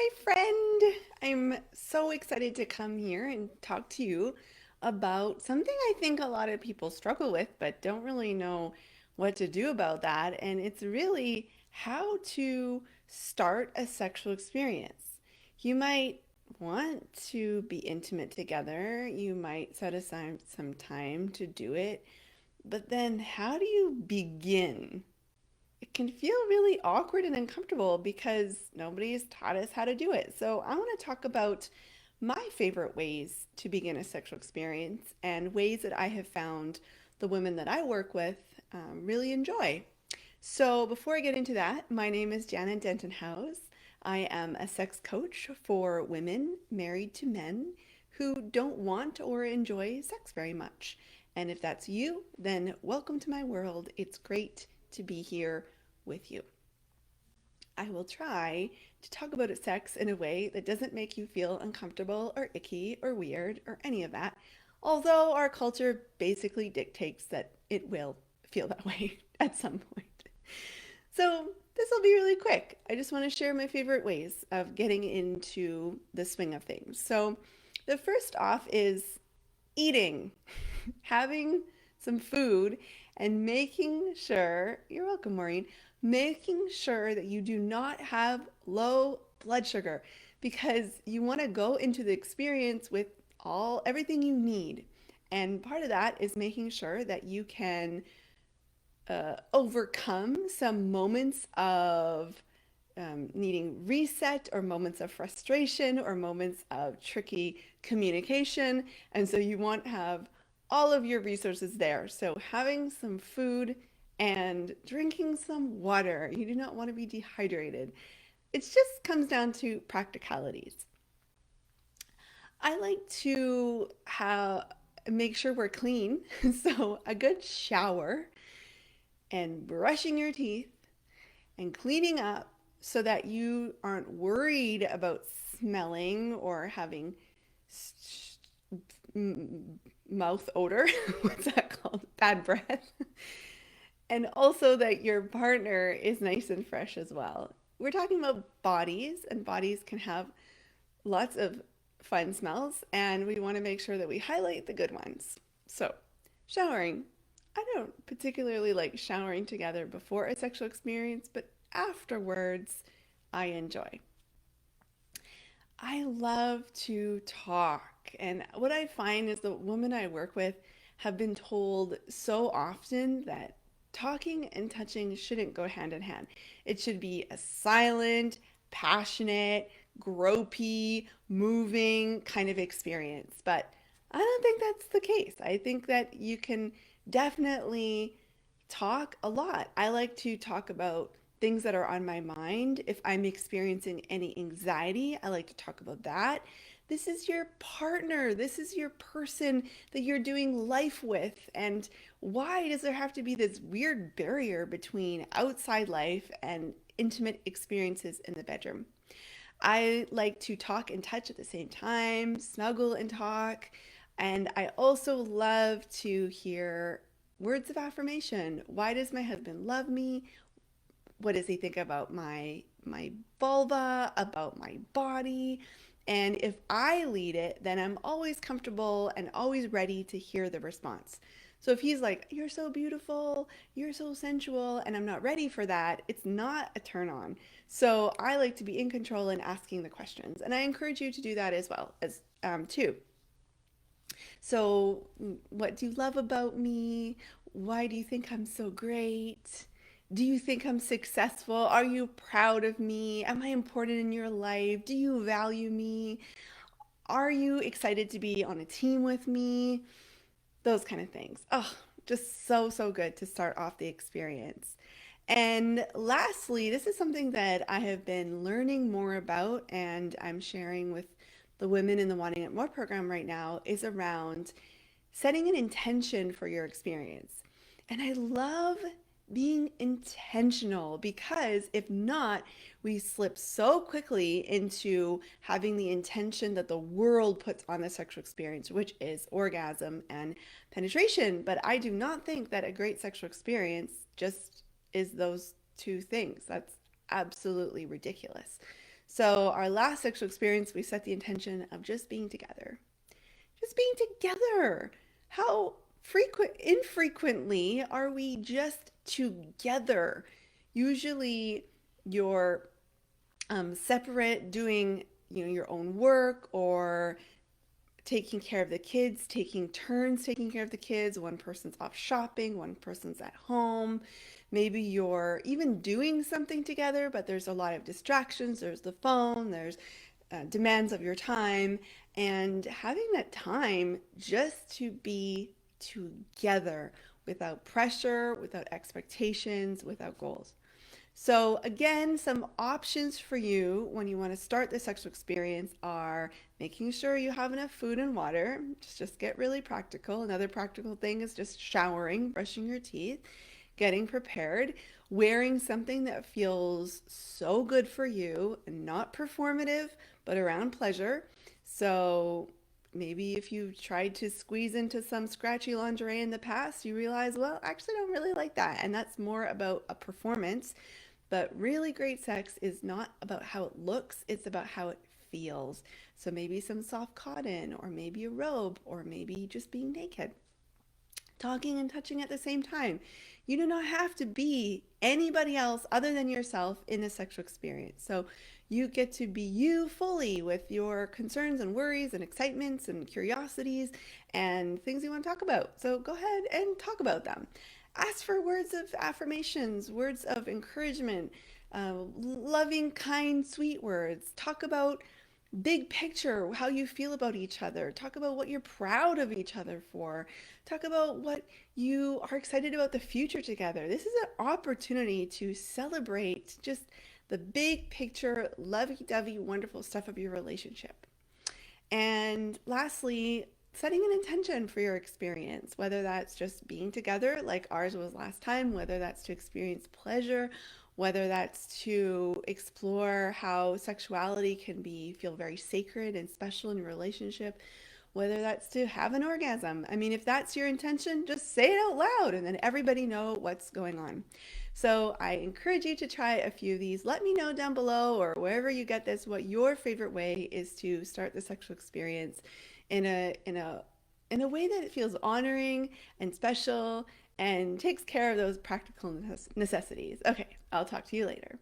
my friend. I'm so excited to come here and talk to you about something I think a lot of people struggle with, but don't really know what to do about that. And it's really how to start a sexual experience. You might want to be intimate together, you might set aside some time to do it, but then how do you begin? It can feel really awkward and uncomfortable because nobody has taught us how to do it. So, I want to talk about my favorite ways to begin a sexual experience and ways that I have found the women that I work with really enjoy. So, before I get into that, my name is Janna Denton-Howes. I am a sex coach for women married to men who don't want or enjoy sex very much. And if that's you, then welcome to my world. It's great to be here with you. I will try to talk about sex in a way that doesn't make you feel uncomfortable or icky or weird or any of that, although our culture basically dictates that it will feel that way at some point. So, this will be really quick. I just want to share my favorite ways of getting into the swing of things. So, the first off is eating, having some food, and making sure, you're welcome, Maureen, making sure that you do not have low blood sugar because you want to go into the experience with everything you need. And part of that is making sure that you can overcome some moments of needing reset or moments of frustration or moments of tricky communication. And so you want to have all of your resources there. So having some food and drinking some water. You do not want to be dehydrated. It just comes down to practicalities. I like to make sure we're clean. So a good shower and brushing your teeth and cleaning up so that you aren't worried about smelling or having mouth odor. What's that called? Bad breath. And also that your partner is nice and fresh as well. We're talking about bodies, and bodies can have lots of fun smells, and we want to make sure that we highlight the good ones. So, showering. I don't particularly like showering together before a sexual experience, but afterwards, I enjoy. I love to talk, and what I find is the women I work with have been told so often that talking and touching shouldn't go hand in hand. It should be a silent, passionate, gropey, moving kind of experience. But I don't think that's the case. I think that you can definitely talk a lot. I like to talk about things that are on my mind. If I'm experiencing any anxiety, I like to talk about that. This is your partner. This is your person that you're doing life with. And why does there have to be this weird barrier between outside life and intimate experiences in the bedroom? I like to talk and touch at the same time, snuggle and talk. And I also love to hear words of affirmation. Why does my husband love me? What does he think about my vulva, about my body? And if I lead it, then I'm always comfortable and always ready to hear the response. So if he's like, "You're so beautiful, you're so sensual," and I'm not ready for that, it's not a turn on. So I like to be in control and asking the questions. And I encourage you to do that as well as too. So, what do you love about me? Why do you think I'm so great? Do you think I'm successful? Are you proud of me? Am I important in your life? Do you value me? Are you excited to be on a team with me? Those kind of things. Oh, just so, so good to start off the experience. And lastly, this is something that I have been learning more about and I'm sharing with the women in the Wanting It More program right now is around setting an intention for your experience. And I love being intentional because if not, we slip so quickly into having the intention that the world puts on the sexual experience, which is orgasm and penetration. But I do not think that a great sexual experience just is those two things. That's absolutely ridiculous. So, our last sexual experience, we set the intention of just being together. Just being together. How infrequently are we just together? Usually, you're separate doing your own work or taking care of the kids, taking turns taking care of the kids. One person's off shopping, one person's at home. Maybe you're even doing something together, but there's a lot of distractions. There's the phone, there's demands of your time, and having that time just to be together without pressure, without expectations, without goals. So, again, some options for you when you want to start the sexual experience are making sure you have enough food and water. Just get really practical. Another practical thing is just showering, brushing your teeth, getting prepared, wearing something that feels so good for you, not performative, but around pleasure. So, maybe if you tried to squeeze into some scratchy lingerie in the past, you realize, well, actually, I don't really like that. And that's more about a performance, but really great sex is not about how it looks, it's about how it feels. So maybe some soft cotton, or maybe a robe, or maybe just being naked, talking and touching at the same time. You do not have to be anybody else other than yourself in a sexual experience. So you get to be you fully with your concerns and worries and excitements and curiosities and things you want to talk about. So go ahead and talk about them. Ask for words of affirmations, words of encouragement, loving, kind, sweet words. Talk about big picture, how you feel about each other. Talk about what you're proud of each other for. Talk about what you are excited about the future together. This is an opportunity to celebrate just the big picture, lovey dovey, wonderful stuff of your relationship. And lastly, setting an intention for your experience, whether that's just being together like ours was last time, whether that's to experience pleasure, whether that's to explore how sexuality can be feel very sacred and special in a relationship, whether that's to have an orgasm. I mean, if that's your intention, just say it out loud and then everybody know what's going on. So I encourage you to try a few of these. Let me know down below or wherever you get this what your favorite way is to start the sexual experience in a way that it feels honoring and special and takes care of those practical necessities. Okay, I'll talk to you later.